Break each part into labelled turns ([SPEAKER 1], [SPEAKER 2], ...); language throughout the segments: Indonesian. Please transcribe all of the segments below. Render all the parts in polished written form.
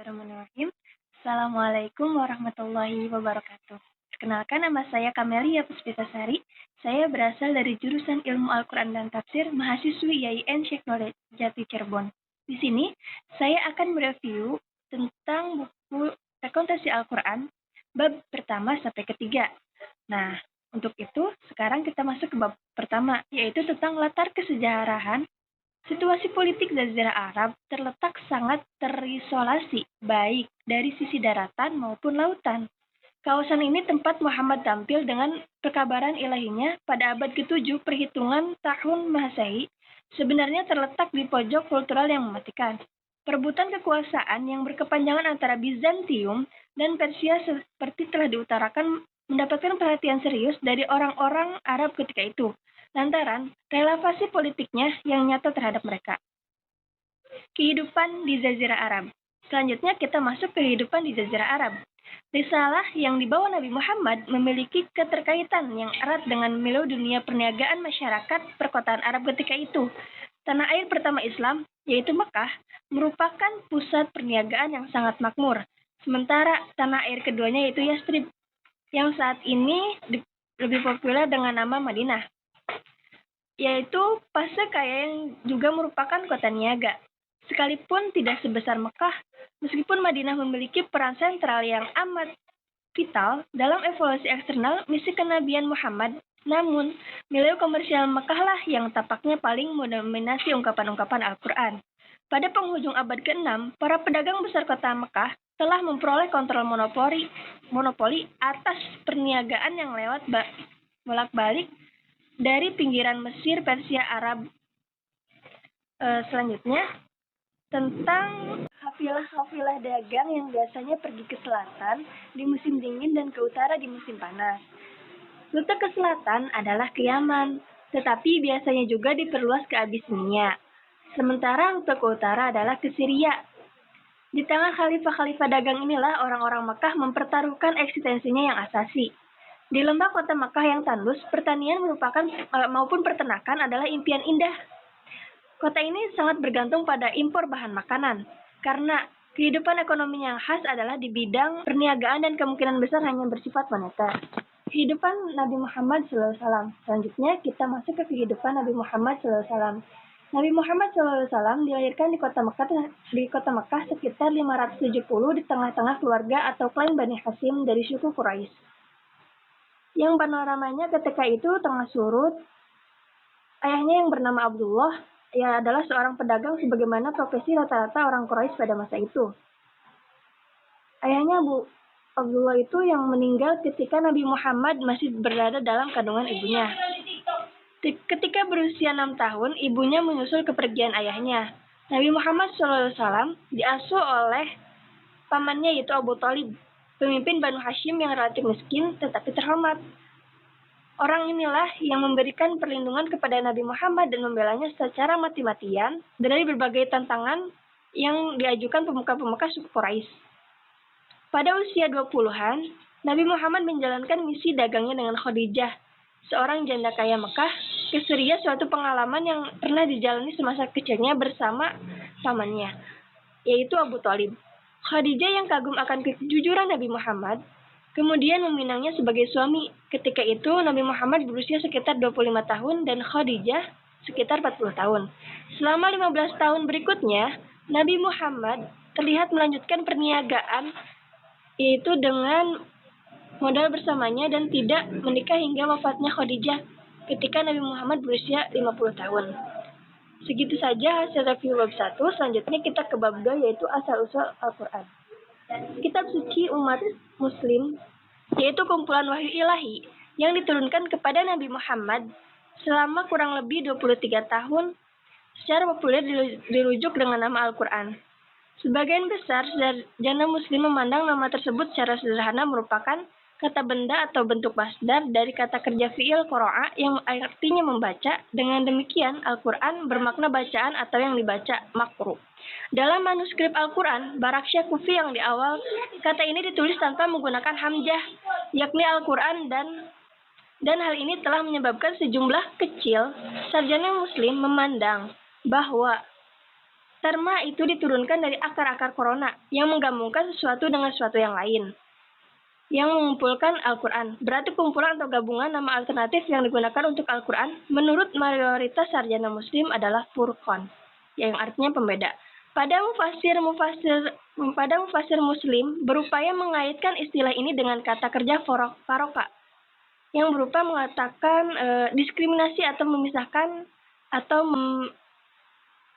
[SPEAKER 1] Bismillahirrahmanirrahim. Assalamualaikum warahmatullahi wabarakatuh. Perkenalkan, nama saya Kamelia Puspitasari. Saya berasal dari jurusan Ilmu Al-Quran dan Tafsir, mahasiswi IAIN Syekh Nurul Jati Cirebon. Di sini, saya akan mereview tentang buku Rekontasi Al-Quran, bab pertama sampai ketiga. Nah, untuk itu, sekarang kita masuk ke bab pertama, yaitu tentang latar kesejarahan. Situasi politik Jazirah Arab terletak sangat terisolasi, baik dari sisi daratan maupun lautan. Kawasan ini tempat Muhammad tampil dengan perkabaran ilahinya pada abad ke-7 perhitungan tahun Masehi, sebenarnya terletak di pojok kultural yang mematikan. Perebutan kekuasaan yang berkepanjangan antara Bizantium dan Persia seperti telah diutarakan mendapatkan perhatian serius dari orang-orang Arab ketika itu, lantaran relevasi politiknya yang nyata terhadap mereka. Kehidupan di Jazirah Arab. Selanjutnya kita masuk ke kehidupan di Jazirah Arab. Risalah yang dibawa Nabi Muhammad memiliki keterkaitan yang erat dengan milau dunia perniagaan masyarakat perkotaan Arab ketika itu. Tanah air pertama Islam, yaitu Mekah, merupakan pusat perniagaan yang sangat makmur. Sementara tanah air keduanya yaitu Yastrib, yang saat ini lebih populer dengan nama Madinah, yaitu fase kaya yang juga merupakan kota niaga. Sekalipun tidak sebesar Mekah, meskipun Madinah memiliki peran sentral yang amat vital dalam evolusi eksternal misi kenabian Muhammad, namun milau komersial Mekah lah yang tampaknya paling mendominasi ungkapan-ungkapan Al-Quran. Pada penghujung abad ke-6, para pedagang besar kota Mekah telah memperoleh kontrol monopoli atas perniagaan yang lewat bolak-balik dari pinggiran Mesir, Persia, Arab. Selanjutnya, tentang kafilah-kafilah dagang yang biasanya pergi ke selatan di musim dingin dan ke utara di musim panas. Rute ke selatan adalah ke Yaman, tetapi biasanya juga diperluas ke Abisinia. Sementara rute ke utara adalah ke Syria. Di tangan khalifah-khalifah dagang inilah orang-orang Makkah mempertaruhkan eksistensinya yang asasi. Di lembah kota Makkah yang tandus, pertanian maupun peternakan adalah impian indah. Kota ini sangat bergantung pada impor bahan makanan, karena kehidupan ekonominya yang khas adalah di bidang perniagaan dan kemungkinan besar hanya bersifat moneter. Kehidupan Nabi Muhammad SAW. Selanjutnya kita masuk ke kehidupan Nabi Muhammad SAW. Nabi Muhammad SAW dilahirkan di kota Makkah sekitar 570 di tengah-tengah keluarga atau klan Bani Hashim dari suku Quraisy, yang panoramanya ketika itu tengah surut. Ayahnya yang bernama Abdullah adalah seorang pedagang sebagaimana profesi rata-rata orang Quraisy pada masa itu. Ayahnya Abdullah itu yang meninggal ketika Nabi Muhammad masih berada dalam kandungan ibunya. Ketika berusia 6 tahun, ibunya menyusul kepergian ayahnya. Nabi Muhammad SAW diasuh oleh pamannya yaitu Abu Thalib, pemimpin Banu Hashim yang relatif miskin tetapi terhormat. Orang inilah yang memberikan perlindungan kepada Nabi Muhammad dan membelanya secara mati-matian dari berbagai tantangan yang diajukan pemuka-pemuka suku Quraisy. Pada usia 20-an, Nabi Muhammad menjalankan misi dagangnya dengan Khadijah, seorang janda kaya Mekah, ke Syria, suatu pengalaman yang pernah dijalani semasa kecilnya bersama pamannya, yaitu Abu Thalib. Khadijah yang kagum akan kejujuran Nabi Muhammad kemudian meminangnya sebagai suami. Ketika itu Nabi Muhammad berusia sekitar 25 tahun dan Khadijah sekitar 40 tahun. Selama 15 tahun berikutnya, Nabi Muhammad terlihat melanjutkan perniagaan yaitu dengan modal bersamanya dan tidak menikah hingga wafatnya Khadijah ketika Nabi Muhammad berusia 50 tahun. Segitu saja hasil review bab 1. Selanjutnya kita ke bab 2 yaitu asal-usul Al-Quran. Kitab suci umat muslim yaitu kumpulan wahyu ilahi yang diturunkan kepada Nabi Muhammad selama kurang lebih 23 tahun, secara populer dirujuk dengan nama Al-Quran. Sebagian besar sarjana muslim memandang nama tersebut secara sederhana merupakan kata benda atau bentuk masdar dari kata kerja fi'il qara'a yang artinya membaca. Dengan demikian, Al-Quran bermakna bacaan atau yang dibaca, makru. Dalam manuskrip Al-Quran, Barakhsyah Kufi yang di awal kata ini ditulis tanpa menggunakan hamzah, yakni Al-Quran, dan hal ini telah menyebabkan sejumlah kecil sarjana muslim memandang bahwa Terma itu diturunkan dari akar-akar corona yang menggabungkan sesuatu dengan sesuatu yang lain, yang mengumpulkan Al-Quran. Berarti kumpulan atau gabungan nama alternatif yang digunakan untuk Al-Quran menurut mayoritas sarjana muslim adalah Furqan, yang artinya pembeda. Pada mufasir muslim berupaya mengaitkan istilah ini dengan kata kerja faroka, yang berupa mengatakan diskriminasi atau memisahkan atau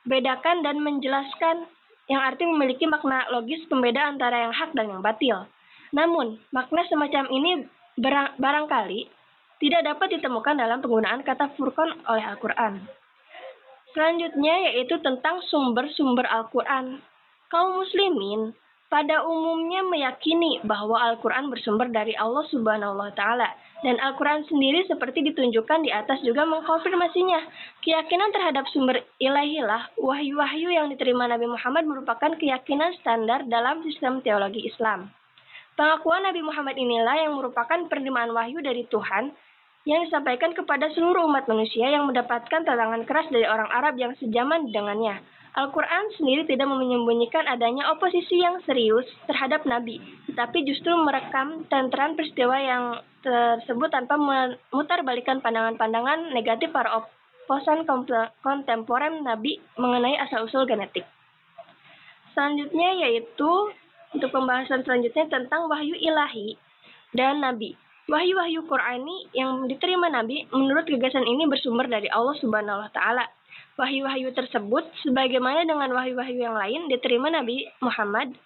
[SPEAKER 1] bedakan dan menjelaskan, yang arti memiliki makna logis pembeda antara yang hak dan yang batil. Namun, makna semacam ini barangkali tidak dapat ditemukan dalam penggunaan kata furqan oleh Al-Quran. Selanjutnya yaitu tentang sumber-sumber Al-Quran. Kaum muslimin pada umumnya meyakini bahwa Al-Quran bersumber dari Allah Subhanahu wa Ta'ala, dan Al-Quran sendiri seperti ditunjukkan di atas juga mengkonfirmasinya. Keyakinan terhadap sumber ilahilah, wahyu-wahyu yang diterima Nabi Muhammad merupakan keyakinan standar dalam sistem teologi Islam. Pengakuan Nabi Muhammad inilah yang merupakan penerimaan wahyu dari Tuhan yang disampaikan kepada seluruh umat manusia yang mendapatkan tantangan keras dari orang Arab yang sejaman dengannya. Al-Quran sendiri tidak menyembunyikan adanya oposisi yang serius terhadap Nabi, tetapi justru merekam tenteran peristiwa yang tersebut tanpa memutarbalikkan pandangan-pandangan negatif para oposan kontemporer Nabi mengenai asal-usul genetik. Selanjutnya yaitu untuk pembahasan selanjutnya tentang wahyu ilahi dan Nabi. Wahyu-wahyu Qur'ani yang diterima Nabi menurut gagasan ini bersumber dari Allah Subhanahu wa Ta'ala. Wahyu-wahyu tersebut, sebagaimana dengan wahyu-wahyu yang lain, diterima Nabi Muhammad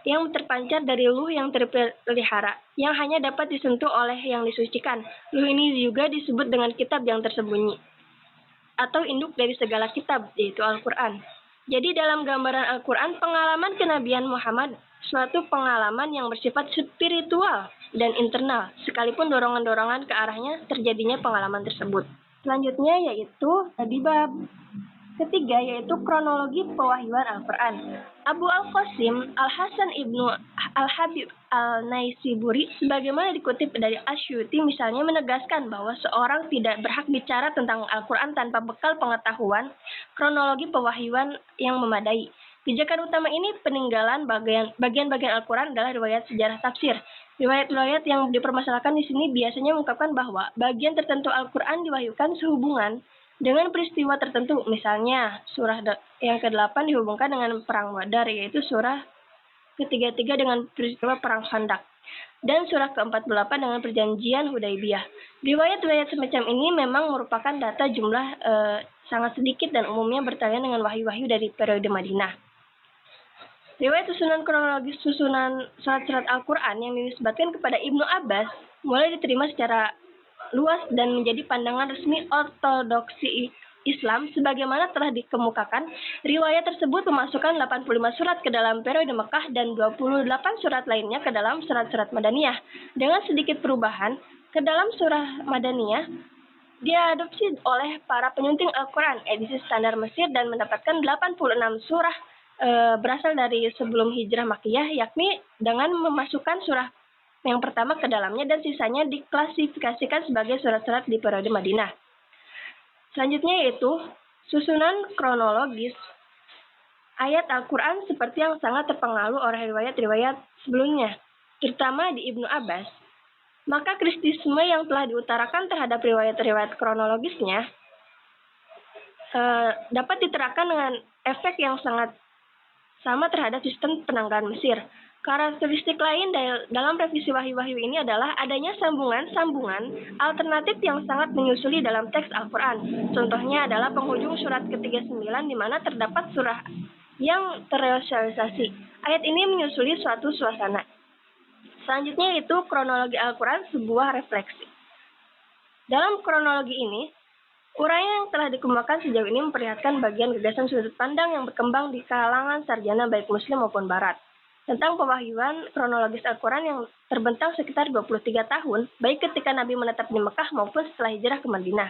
[SPEAKER 1] yang terpancar dari luh yang terpelihara, yang hanya dapat disentuh oleh yang disucikan. Luh ini juga disebut dengan kitab yang tersembunyi, atau induk dari segala kitab, yaitu Al-Quran. Jadi dalam gambaran Al-Quran, pengalaman kenabian Muhammad suatu pengalaman yang bersifat spiritual dan internal, sekalipun dorongan-dorongan ke arahnya terjadinya pengalaman tersebut. Selanjutnya yaitu di bab ketiga yaitu kronologi pewahyuan Al-Quran. Abu Al-Qasim Al-Hasan Ibnu Al-Habib Al-Naisiburi sebagaimana dikutip dari Asyuti misalnya menegaskan bahwa seorang tidak berhak bicara tentang Al-Quran tanpa bekal pengetahuan kronologi pewahyuan yang memadai. Pijakan utama ini peninggalan bagian-bagian Al-Quran adalah riwayat sejarah tafsir. Riwayat-riwayat yang dipermasalahkan di sini biasanya mengungkapkan bahwa bagian tertentu Al-Quran diwahyukan sehubungan dengan peristiwa tertentu. Misalnya, surah yang ke-8 dihubungkan dengan Perang Badar, yaitu surah ke-33 dengan peristiwa Perang Khandaq, dan surah ke-48 dengan perjanjian Hudaibiyah. Riwayat-riwayat semacam ini memang merupakan data jumlah sangat sedikit dan umumnya bertalian dengan wahyu-wahyu dari periode Madinah. Riwayat susunan kronologis susunan surat-surat Al-Quran yang dinisbatkan kepada Ibnu Abbas mulai diterima secara luas dan menjadi pandangan resmi ortodoksi Islam. Sebagaimana telah dikemukakan, riwayat tersebut memasukkan 85 surat ke dalam periode Mekah dan 28 surat lainnya ke dalam surat-surat Madaniyah. Dengan sedikit perubahan, ke dalam surah Madaniyah diadopsi oleh para penyunting Al-Quran edisi standar Mesir dan mendapatkan 86 surah berasal dari sebelum hijrah Makkiyah, yakni dengan memasukkan surah yang pertama ke dalamnya dan sisanya diklasifikasikan sebagai surat-surat di periode Madinah. Selanjutnya yaitu susunan kronologis ayat Al-Quran seperti yang sangat terpengaruh oleh riwayat-riwayat sebelumnya, terutama di Ibnu Abbas. Maka kritisisme yang telah diutarakan terhadap riwayat-riwayat kronologisnya dapat diterapkan dengan efek yang sangat sama terhadap sistem penanggalan Mesir. Karakteristik lain dalam revisi wahyu-wahyu ini adalah adanya sambungan-sambungan alternatif yang sangat menyusuli dalam teks Al-Quran. Contohnya adalah penghujung surat ke-39 di mana terdapat surah yang terrealisasi. Ayat ini menyusuli suatu suasana. Selanjutnya yaitu kronologi Al-Quran, sebuah refleksi. Dalam kronologi ini, uraian yang telah dikemukakan sejauh ini memperlihatkan bagian gagasan sudut pandang yang berkembang di kalangan sarjana baik Muslim maupun Barat tentang pewahyuan kronologis Al-Quran yang terbentang sekitar 23 tahun, baik ketika Nabi menetap di Mekah maupun setelah hijrah ke Madinah.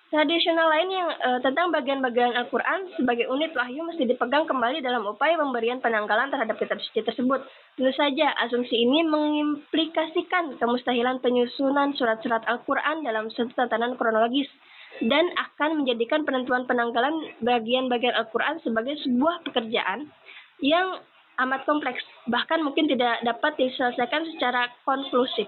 [SPEAKER 1] Tradisional lain yang tentang bagian-bagian Al-Quran sebagai unit wahyu mesti dipegang kembali dalam upaya pemberian penanggalan terhadap kitab suci tersebut. Tentu saja, asumsi ini mengimplikasikan kemustahilan penyusunan surat-surat Al-Quran dalam satu tatanan kronologis. dan akan menjadikan penentuan penanggalan bagian-bagian Al-Quran sebagai sebuah pekerjaan yang amat kompleks, bahkan mungkin tidak dapat diselesaikan secara konklusif.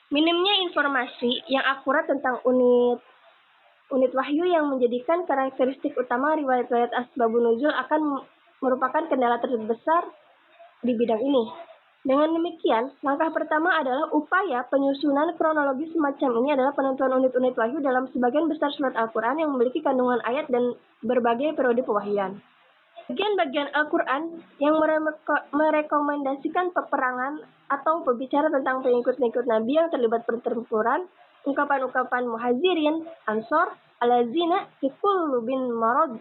[SPEAKER 1] Minimnya informasi yang akurat tentang unit wahyu yang menjadikan karakteristik utama riwayat-riwayat asbabun nuzul akan merupakan kendala terbesar di bidang ini. Dengan demikian, langkah pertama adalah upaya penyusunan kronologis semacam ini adalah penentuan unit-unit wahyu dalam sebagian besar surat Al-Quran yang memiliki kandungan ayat dan berbagai periode pewahyuan. Bagian-bagian Al-Quran yang merekomendasikan peperangan atau berbicara tentang pengikut-pengikut Nabi yang terlibat pertempuran, ungkapan-ungkapan muhajirin, ansor, alazina, fikul bin marad,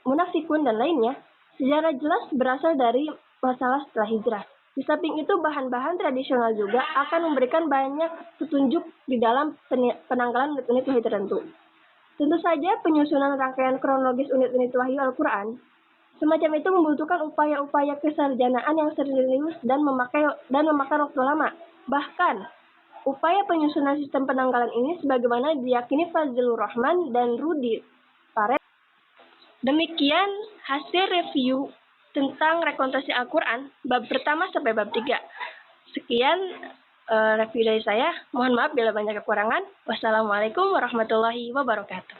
[SPEAKER 1] munafikun, dan lainnya, secara jelas berasal dari masalah setelah hijrah. Di samping itu, bahan-bahan tradisional juga akan memberikan banyak petunjuk di dalam penanggalan unit-unit wahyu tertentu. Tentu saja penyusunan rangkaian kronologis unit-unit wahyu Al-Quran semacam itu membutuhkan upaya-upaya kesarjanaan yang serius dan memakan waktu lama. Bahkan, upaya penyusunan sistem penanggalan ini sebagaimana diyakini Fazlur Rahman dan Rudi Faret. Demikian hasil review tentang rekonstruksi Al-Quran bab pertama sampai bab 3. Sekian review dari saya. Mohon maaf bila banyak kekurangan. Wassalamualaikum warahmatullahi wabarakatuh.